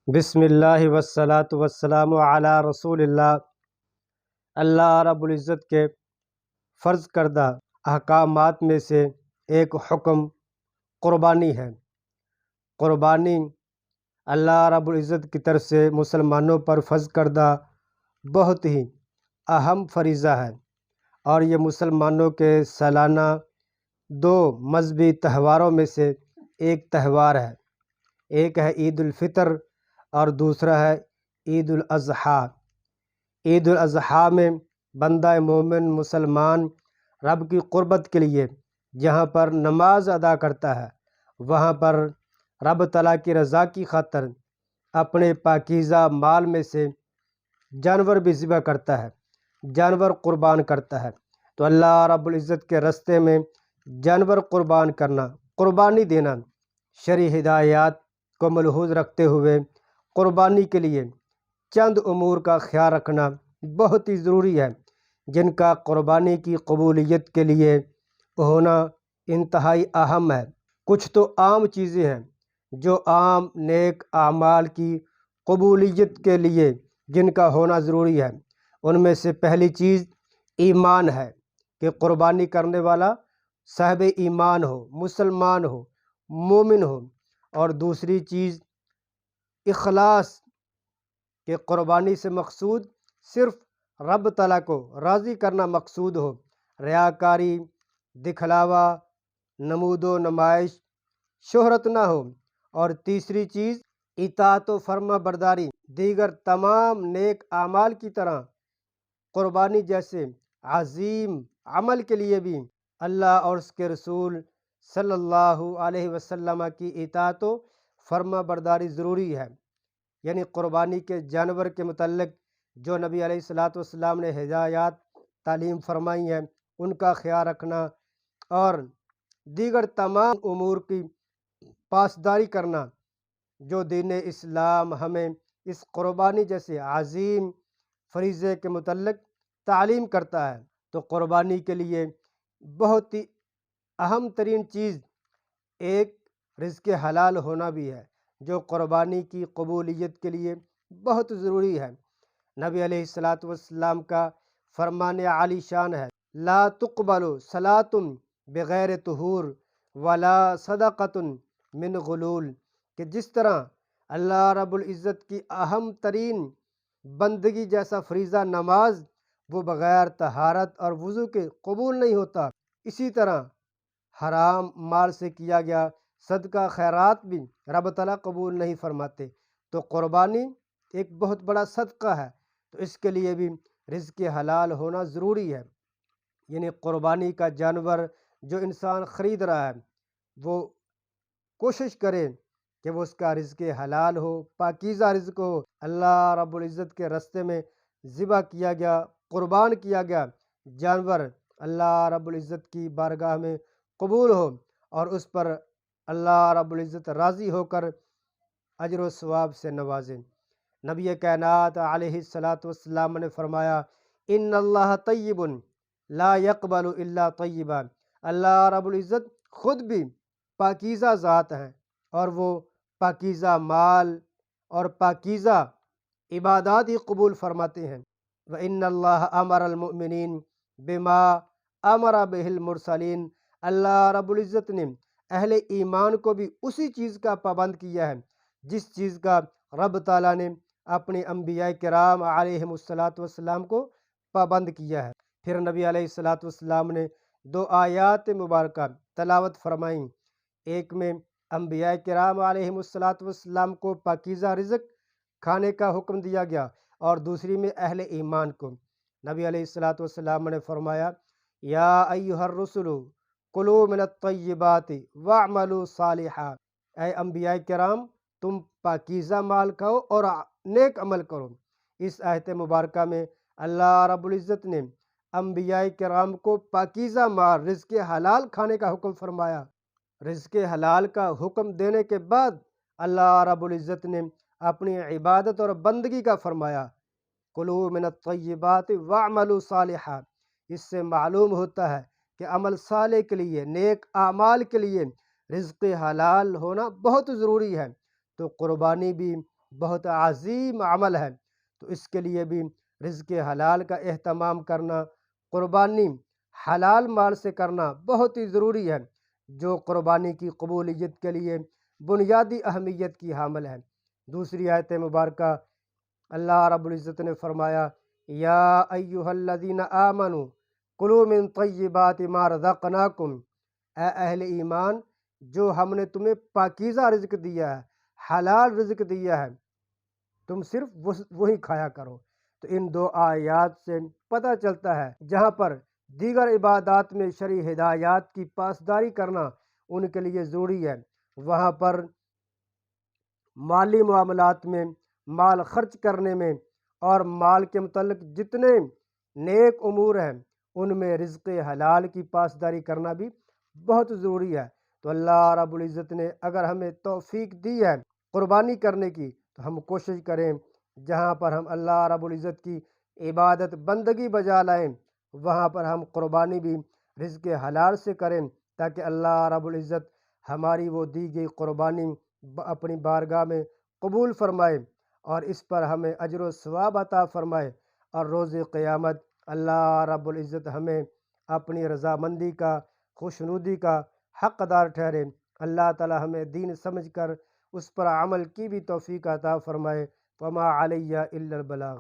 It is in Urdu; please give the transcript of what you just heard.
بسم اللہ والصلاة والسلام علی رسول اللہ۔ اللہ رب العزت کے فرض کردہ احکامات میں سے ایک حکم قربانی ہے۔ قربانی اللہ رب العزت کی طرف سے مسلمانوں پر فرض کردہ بہت ہی اہم فریضہ ہے، اور یہ مسلمانوں کے سالانہ دو مذہبی تہواروں میں سے ایک تہوار ہے۔ ایک ہے عید الفطر اور دوسرا ہے عید الاضحیٰ۔ عید الاضحیٰ میں بندہ مومن مسلمان رب کی قربت کے لیے جہاں پر نماز ادا کرتا ہے، وہاں پر رب تعالیٰ کی رضا کی خاطر اپنے پاکیزہ مال میں سے جانور بھی ذبح کرتا ہے، جانور قربان کرتا ہے۔ تو اللہ رب العزت کے راستے میں جانور قربان کرنا، قربانی دینا، شرعی ہدایات کو ملحوظ رکھتے ہوئے قربانی کے لیے چند امور کا خیال رکھنا بہت ہی ضروری ہے، جن کا قربانی کی قبولیت کے لیے ہونا انتہائی اہم ہے۔ کچھ تو عام چیزیں ہیں جو عام نیک اعمال کی قبولیت کے لیے جن کا ہونا ضروری ہے۔ ان میں سے پہلی چیز ایمان ہے کہ قربانی کرنے والا صاحب ایمان ہو، مسلمان ہو، مومن ہو۔ اور دوسری چیز اخلاص، کہ قربانی سے مقصود صرف رب تعالیٰ کو راضی کرنا مقصود ہو، ریاکاری، دکھلاوا، نمود و نمائش، شہرت نہ ہو۔ اور تیسری چیز اطاعت و فرما برداری، دیگر تمام نیک اعمال کی طرح قربانی جیسے عظیم عمل کے لیے بھی اللہ اور اس کے رسول صلی اللہ علیہ وسلم کی اطاعت و فرما برداری ضروری ہے۔ یعنی قربانی کے جانور کے متعلق جو نبی علیہ الصلاۃ والسلام نے ہدایات تعلیم فرمائی ہیں، ان کا خیال رکھنا اور دیگر تمام امور کی پاسداری کرنا جو دین اسلام ہمیں اس قربانی جیسے عظیم فریضے کے متعلق تعلیم کرتا ہے۔ تو قربانی کے لیے بہت ہی اہم ترین چیز ایک رزق حلال ہونا بھی ہے، جو قربانی کی قبولیت کے لیے بہت ضروری ہے۔ نبی علیہ الصلاۃ والسلام کا فرمان عالی شان ہے، لا تقبل صلاۃ بغیر طہور ولا صدقۃ من غلول، کہ جس طرح اللہ رب العزت کی اہم ترین بندگی جیسا فریضہ نماز وہ بغیر طہارت اور وضو کے قبول نہیں ہوتا، اسی طرح حرام مال سے کیا گیا صدقہ خیرات بھی رب تعالیٰ قبول نہیں فرماتے۔ تو قربانی ایک بہت بڑا صدقہ ہے، تو اس کے لیے بھی رزق حلال ہونا ضروری ہے۔ یعنی قربانی کا جانور جو انسان خرید رہا ہے وہ کوشش کرے کہ وہ اس کا رزق حلال ہو، پاکیزہ رزق ہو، اللہ رب العزت کے راستے میں ذبح کیا گیا، قربان کیا گیا جانور اللہ رب العزت کی بارگاہ میں قبول ہو، اور اس پر اللہ رب العزت راضی ہو کر اجر و ثواب سے نوازے۔ نبی کائنات علیہ الصلاۃ والسلام نے فرمایا، ان اللہ طیب لا یقبل الا طیبا، اللہ رب العزت خود بھی پاکیزہ ذات ہیں اور وہ پاکیزہ مال اور پاکیزہ عبادات ہی قبول فرماتے ہیں۔ وَإِنَّ اللَّهَ أَمَرَ الْمُؤْمِنِينَ بِمَا أَمَرَ بِهِ الْمُرْسَلِينَ، اللہ رب العزت نے اہل ایمان کو بھی اسی چیز کا پابند کیا ہے جس چیز کا رب تعالیٰ نے اپنے انبیاء کرام علیہم الصلاۃ والسلام کو پابند کیا ہے۔ پھر نبی علیہ الصلاۃ والسلام نے دو آیات مبارکہ تلاوت فرمائیں، ایک میں انبیاء کرام علیہم الصلاۃ والسلام کو پاکیزہ رزق کھانے کا حکم دیا گیا، اور دوسری میں اہل ایمان کو۔ نبی علیہ الصلاۃ والسلام نے فرمایا، یا ایھا الرسل کلوا من الطیبات واعملوا صالحا، اے انبیاء کرام تم پاکیزہ مال کھاؤ اور نیک عمل کرو۔ اس آیت مبارکہ میں اللہ رب العزت نے انبیاء کرام کو پاکیزہ مال رزق حلال کھانے کا حکم فرمایا۔ رزق حلال کا حکم دینے کے بعد اللہ رب العزت نے اپنی عبادت اور بندگی کا فرمایا، کلوا من الطیبات واعملوا صالحا۔ اس سے معلوم ہوتا ہے کہ عمل صالح کے لیے، نیک اعمال کے لیے رزق حلال ہونا بہت ضروری ہے۔ تو قربانی بھی بہت عظیم عمل ہے، تو اس کے لیے بھی رزق حلال کا اہتمام کرنا، قربانی حلال مال سے کرنا بہت ہی ضروری ہے، جو قربانی کی قبولیت کے لیے بنیادی اہمیت کی حامل ہے۔ دوسری آیت مبارکہ اللہ رب العزت نے فرمایا، یا ایہا الذین آمنوا کلوا من طیبات ما رزقناکم، اے اہل ایمان، جو ہم نے تمہیں پاکیزہ رزق دیا ہے، حلال رزق دیا ہے، تم صرف وہی کھایا کرو۔ تو ان دو آیات سے پتہ چلتا ہے جہاں پر دیگر عبادات میں شرعی ہدایات کی پاسداری کرنا ان کے لیے ضروری ہے، وہاں پر مالی معاملات میں، مال خرچ کرنے میں اور مال کے متعلق جتنے نیک امور ہیں ان میں رزق حلال کی پاسداری کرنا بھی بہت ضروری ہے۔ تو اللہ رب العزت نے اگر ہمیں توفیق دی ہے قربانی کرنے کی، تو ہم کوشش کریں جہاں پر ہم اللہ رب العزت کی عبادت بندگی بجا لائیں وہاں پر ہم قربانی بھی رزق حلال سے کریں، تاکہ اللہ رب العزت ہماری وہ دی گئی قربانی اپنی بارگاہ میں قبول فرمائے اور اس پر ہمیں اجر و ثواب عطا فرمائے، اور روز قیامت اللہ رب العزت ہمیں اپنی رضامندی کا، خوشنودی کا حقدار ٹھہرے۔ اللہ تعالی ہمیں دین سمجھ کر اس پر عمل کی بھی توفیق عطا فرمائے۔ وما علیہ الا البلاغ۔